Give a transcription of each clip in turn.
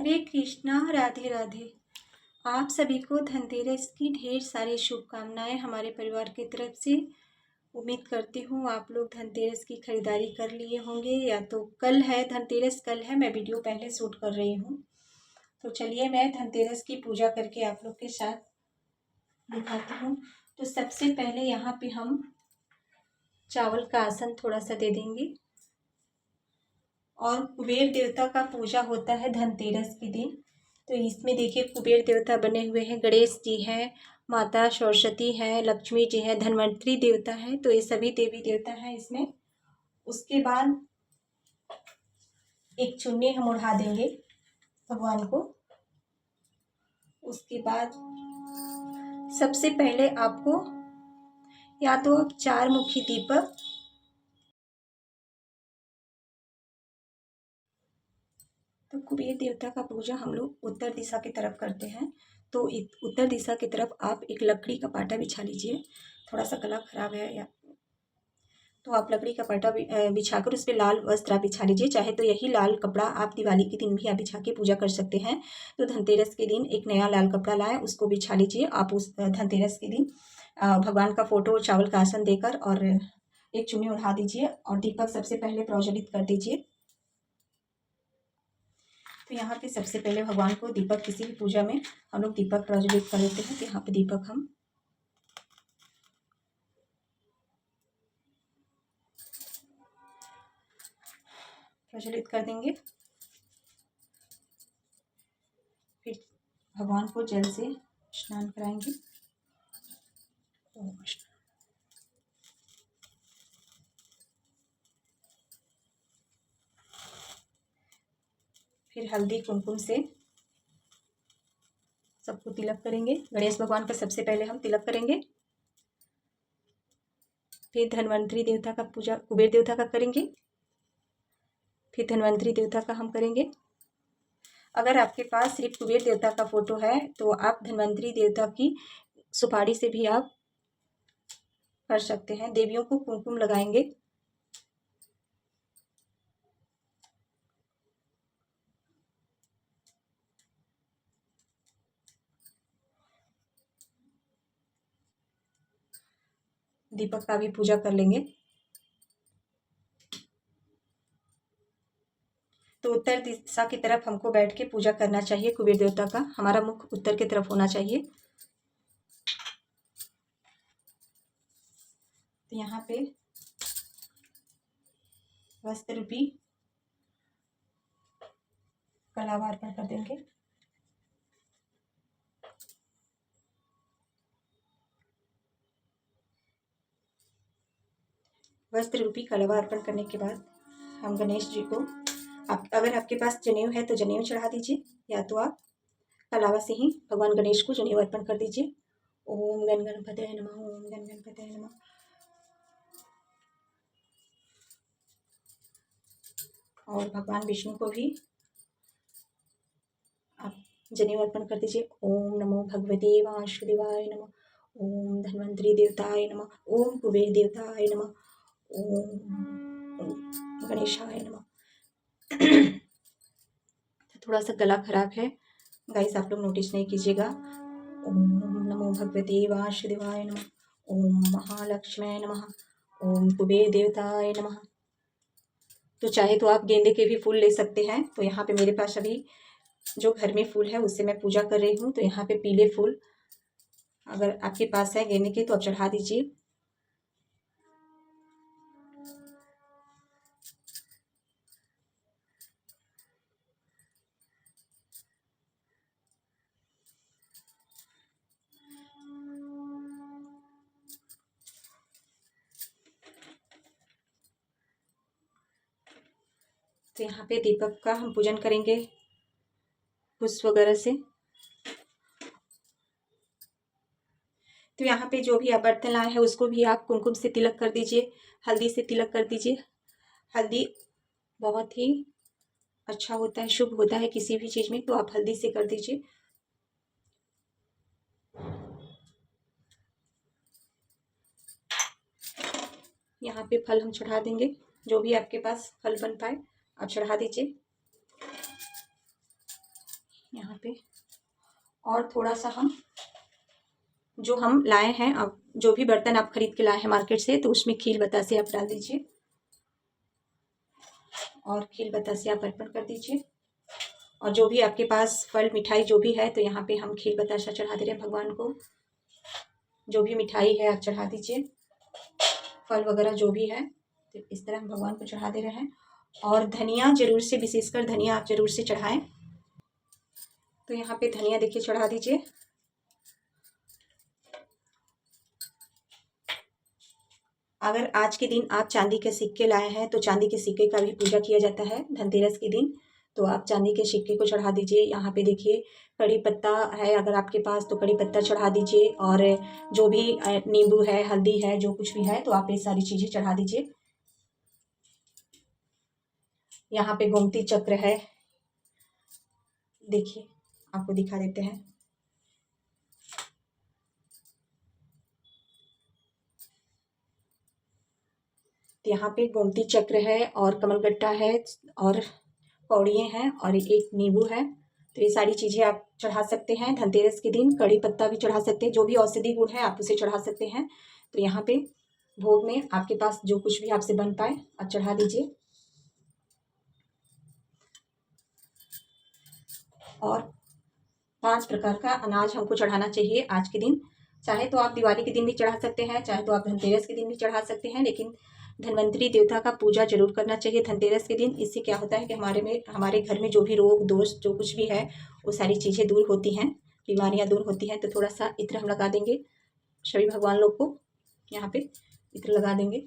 हरे कृष्णा, राधे राधे। आप सभी को धनतेरस की ढेर सारी शुभकामनाएं हमारे परिवार की तरफ से। उम्मीद करती हूँ आप लोग धनतेरस की खरीदारी कर लिए होंगे, या तो कल है धनतेरस, कल है, मैं वीडियो पहले शूट कर रही हूँ। तो चलिए मैं धनतेरस की पूजा करके आप लोग के साथ दिखाती हूँ। तो सबसे पहले यहाँ पे हम चावल का आसन थोड़ा सा दे देंगे। और कुबेर देवता का पूजा होता है धनतेरस के दिन। तो इसमें देखिए कुबेर देवता बने हुए हैं, गणेश जी हैं, माता सरस्वती हैं, लक्ष्मी जी हैं, धन्वंतरी देवता है। तो ये सभी देवी देवता हैं इसमें। उसके बाद एक चुन्नी हम उड़ा देंगे भगवान को। उसके बाद सबसे पहले आपको या तो आप 4 मुखी दीपक, तो कुबेर देवता का पूजा हम लोग उत्तर दिशा की तरफ करते हैं। तो उत्तर दिशा की तरफ आप एक लकड़ी का पाटा बिछा लीजिए। थोड़ा सा गला खराब है या तो आप लकड़ी का पाटा बिछाकर उस पर लाल वस्त्र आप बिछा लीजिए। चाहे तो यही लाल कपड़ा आप दिवाली के दिन भी आप बिछा के पूजा कर सकते हैं। तो धनतेरस के दिन एक नया लाल कपड़ा लाएं, उसको बिछा लीजिए। आप उस धनतेरस के दिन भगवान का फोटो चावल का आसन देकर और एक चुन्नी उड़ा दीजिए और दीपक सबसे पहले प्रज्वलित कर दीजिए। तो यहाँ पे सबसे पहले भगवान को दीपक, किसी भी पूजा में हम लोग दीपक प्रज्वलित कर देते हैं। तो यहाँ पे दीपक हम प्रज्वलित कर देंगे। फिर भगवान को जल से स्नान कराएंगे। फिर हल्दी कुमकुम से सबको तिलक करेंगे। गणेश भगवान का सबसे पहले हम तिलक करेंगे। फिर धन्वंतरी देवता का पूजा कुबेर देवता का करेंगे। फिर धन्वंतरी देवता का हम करेंगे। अगर आपके पास सिर्फ कुबेर देवता का फोटो है तो आप धन्वंतरी देवता की सुपारी से भी आप कर सकते हैं। देवियों को कुमकुम लगाएंगे। दीपक का भी पूजा कर लेंगे। तो उत्तर दिशा की तरफ हमको बैठ के पूजा करना चाहिए कुबेर देवता का। हमारा मुख उत्तर की तरफ होना चाहिए। तो यहाँ पे वस्त्र रूपी कलावा अर्पण कर देंगे। वस्त्र रूपी कलावा अर्पण करने के बाद हम गणेश जी को, अगर आपके पास जनेऊ है तो जनेऊ चढ़ा दीजिए, या तो आप कलावा से ही भगवान गणेश को जनेऊ अर्पण कर दीजिए। ओम गण गणपतये नमः, ओम गण गणपतये नमः। और भगवान विष्णु को भी आप जनेऊ अर्पण कर दीजिए। ओम नमो भगवते वासुदेवाय नमः, ओम धन्वंतरी देवताय नमः, ओम कुबेर देवताय नमः, ओम गणेशाय नमः। थोड़ा सा गला खराब है गाइस, आप लोग नोटिस नहीं कीजिएगा। ओम नमो भगवते वासुदेवाय नमः, ओम महालक्ष्मी नमः, ओम कुबेर देवताय नमः। तो चाहे तो आप गेंदे के भी फूल ले सकते हैं। तो यहाँ पे मेरे पास अभी जो घर में फूल है उससे मैं पूजा कर रही हूँ। तो यहाँ पे पीले फूल अगर आपके पास है गेंदे के तो आप चढ़ा दीजिए। तो यहाँ पे दीपक का हम पूजन करेंगे पुष्प वगैरह से। तो यहाँ पे जो भी आप बर्तन लाए हैं उसको भी आप कुमकुम से तिलक कर दीजिए, हल्दी से तिलक कर दीजिए। हल्दी बहुत ही अच्छा होता है, शुभ होता है किसी भी चीज़ में, तो आप हल्दी से कर दीजिए। यहाँ पे फल हम चढ़ा देंगे, जो भी आपके पास फल बन पाए आप चढ़ा दीजिए। यहाँ पे। और थोड़ा सा जो हम लाए हैं, अब जो भी बर्तन आप खरीद के लाए हैं मार्केट से, तो उसमें खील बतासे आप डाल दीजिए और खील बतासे आप अर्पण कर दीजिए। और जो भी आपके पास फल मिठाई जो भी है, तो यहाँ पे हम खील बताशा चढ़ा दे रहे हैं भगवान को। जो भी मिठाई है आप चढ़ा दीजिए, फल वगैरह जो भी है, तो इस तरह हम भगवान को चढ़ा दे रहे हैं। और धनिया जरूर से, विशेषकर धनिया आप जरूर से चढ़ाएं। तो यहाँ पे धनिया देखिए चढ़ा दीजिए। अगर आज के दिन आप चांदी के सिक्के लाए हैं, तो चांदी के सिक्के का भी पूजा किया जाता है धनतेरस के दिन। तो आप चांदी के सिक्के को चढ़ा दीजिए। यहाँ पे देखिए कड़ी पत्ता है, अगर आपके पास तो कड़ी पत्ता चढ़ा दीजिए। और जो भी नींबू है, हल्दी है, जो कुछ भी है, तो आप ये सारी चीज़ें चढ़ा दीजिए। यहाँ पे गोमती चक्र है, देखिए आपको दिखा देते हैं। तो यहाँ पे गोमती चक्र है और कमलगट्टा है और पौड़ियाँ हैं और एक नींबू है। तो ये सारी चीज़ें आप चढ़ा सकते हैं धनतेरस के दिन। कड़ी पत्ता भी चढ़ा सकते हैं, जो भी औषधि गुण है आप उसे चढ़ा सकते हैं। तो यहाँ पे भोग में आपके पास जो कुछ भी आपसे बन पाए आप चढ़ा दीजिए। और 5 प्रकार का अनाज हमको चढ़ाना चाहिए आज के दिन। चाहे तो आप दिवाली के दिन भी चढ़ा सकते हैं, चाहे तो आप धनतेरस के दिन भी चढ़ा सकते हैं, लेकिन धन्वंतरी देवता का पूजा जरूर करना चाहिए धनतेरस के दिन। इससे क्या होता है कि हमारे घर में जो भी रोग दोष जो कुछ भी है, वो सारी चीज़ें दूर होती हैं, बीमारियां दूर होती हैं। तो थोड़ा सा इत्र हम लगा देंगे सभी भगवान लोग को, यहाँ पे इत्र लगा देंगे।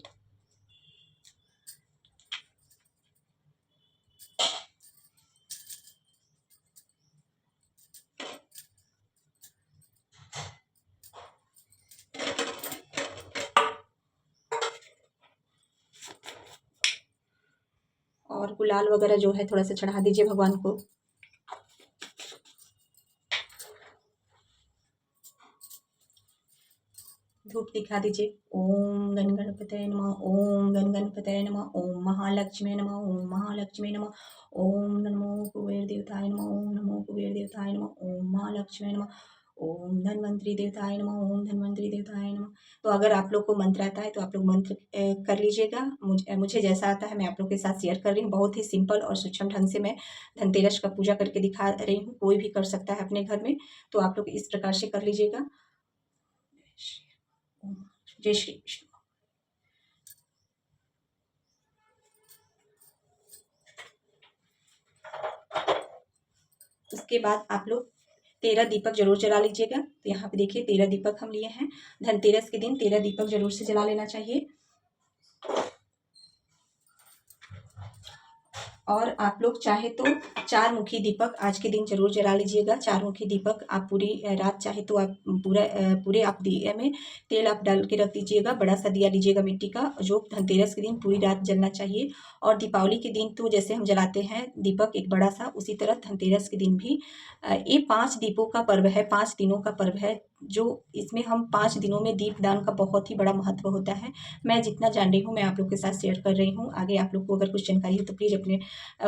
और गुलाल वगैरह जो है थोड़ा सा चढ़ा दीजिए भगवान को। धूप दिखा दीजिए। ओम गण गणपतये नमः, ओम गण गणपतये नमः, ओम महालक्ष्मी नमः, ओम महालक्ष्मी नमः, ओम नमो कुबेर देवताय नमः, ओम नमो कुबेर देवताय नमः, ओम महालक्ष्मी नमः, ओम धन्वंतरी देवताय नमः, ओम धन्वंतरी देवताय नमः। तो अगर आप लोग को मंत्र आता है तो आप लोग मंत्र कर लीजिएगा। मुझे जैसा आता है मैं आप लोग के साथ शेयर कर रही हूँ। बहुत ही सिंपल और सूक्ष्म ढंग से मैं धनतेरस का पूजा करके दिखा रही हूँ। कोई भी कर सकता है अपने घर में, तो आप लोग इस प्रकार से कर लीजिएगा। जय श्री कृष्ण। उसके बाद आप लोग 13 दीपक जरूर जला लीजिएगा। तो यहाँ पे देखिए 13 दीपक हम लिए हैं। धनतेरस के दिन 13 दीपक जरूर से जला लेना चाहिए। और आप लोग चाहे तो 4 मुखी दीपक आज के दिन जरूर जला लीजिएगा। 4 मुखी दीपक आप पूरी रात, चाहे तो आप पूरे आप दिए में तेल आप डाल के रख दीजिएगा। बड़ा सा दिया लीजिएगा मिट्टी का, जो धनतेरस के दिन पूरी रात जलना चाहिए। और दीपावली के दिन तो जैसे हम जलाते हैं दीपक एक बड़ा सा, उसी तरह धनतेरस के दिन भी ये 5 दीपों का पर्व है, 5 दिनों का पर्व है। जो इसमें हम 5 दिनों में दीपदान का बहुत ही बड़ा महत्व होता है। मैं जितना जान रही हूँ मैं आप लोग के साथ शेयर कर रही हूँ। आगे आप लोग को अगर कुछ जानकारी हो तो प्लीज़ अपने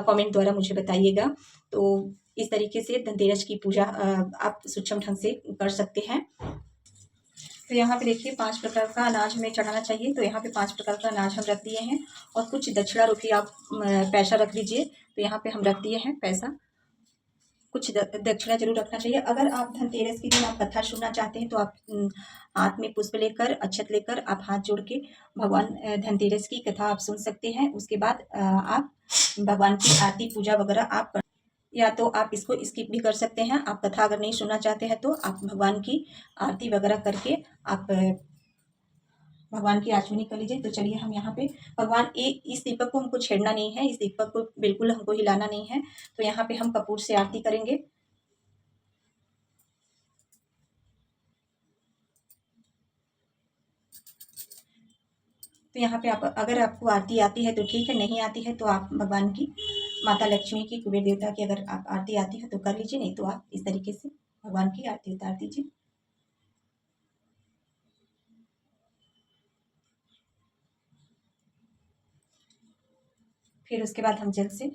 कमेंट द्वारा मुझे बताइएगा। तो इस तरीके से धनतेरस की पूजा आप सूक्ष्म ढंग से कर सकते हैं। तो यहाँ पे देखिए 5 प्रकार का अनाज हमें चढ़ाना चाहिए। तो यहाँ पे 5 प्रकार का अनाज हम रख दिए हैं और कुछ दक्षिणा रूपी आप पैसा रख दीजिए। तो यहाँ पे हम रख दिए हैं पैसा, कुछ दक्षिणा जरूर रखना चाहिए। अगर आप धनतेरस के दिन आप कथा सुनना चाहते हैं तो आप हाथ में पुष्प लेकर, अक्षत लेकर आप हाथ जोड़ के भगवान धनतेरस की कथा आप सुन सकते हैं। उसके बाद आप भगवान की आरती पूजा वगैरह आप या तो आप इसको स्किप भी कर सकते हैं। आप कथा अगर नहीं सुनना चाहते हैं तो आप भगवान की आरती वगैरह करके आप भगवान की आचमनी कर लीजिए। तो चलिए हम यहाँ पे भगवान इस दीपक को हमको छेड़ना नहीं है, इस दीपक को बिल्कुल हमको हिलाना नहीं है। तो यहाँ पे हम कपूर से आरती करेंगे। तो यहाँ पे आप अगर आपको आरती आती है तो ठीक है, नहीं आती है तो आप भगवान की, माता लक्ष्मी की, कुबेर देवता की अगर आप आरती आती है तो कर लीजिए, नहीं तो आप इस तरीके से भगवान की आरती उतार दीजिए। फिर उसके बाद हम जल से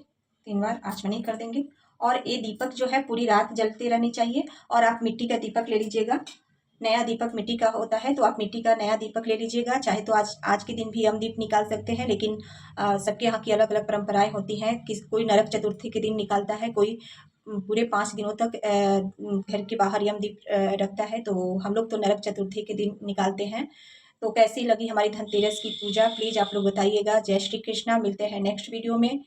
3 बार आचमनी कर देंगे। और ये दीपक जो है पूरी रात जलते रहनी चाहिए। और आप मिट्टी का दीपक ले लीजिएगा, नया दीपक मिट्टी का होता है, तो आप मिट्टी का नया दीपक ले लीजिएगा। चाहे तो आज के दिन भी हम दीप निकाल सकते हैं, लेकिन सबके यहाँ की अलग अलग परंपराएं होती हैं। कोई नरक चतुर्थी के दिन निकालता है, कोई पूरे 5 दिनों तक घर के बाहर यम दीप रखता है। तो हम लोग तो नरक चतुर्थी के दिन निकालते हैं। तो कैसी लगी हमारी धनतेरस की पूजा, प्लीज़ आप लोग बताइएगा। जय श्री कृष्णा। मिलते हैं नेक्स्ट वीडियो में।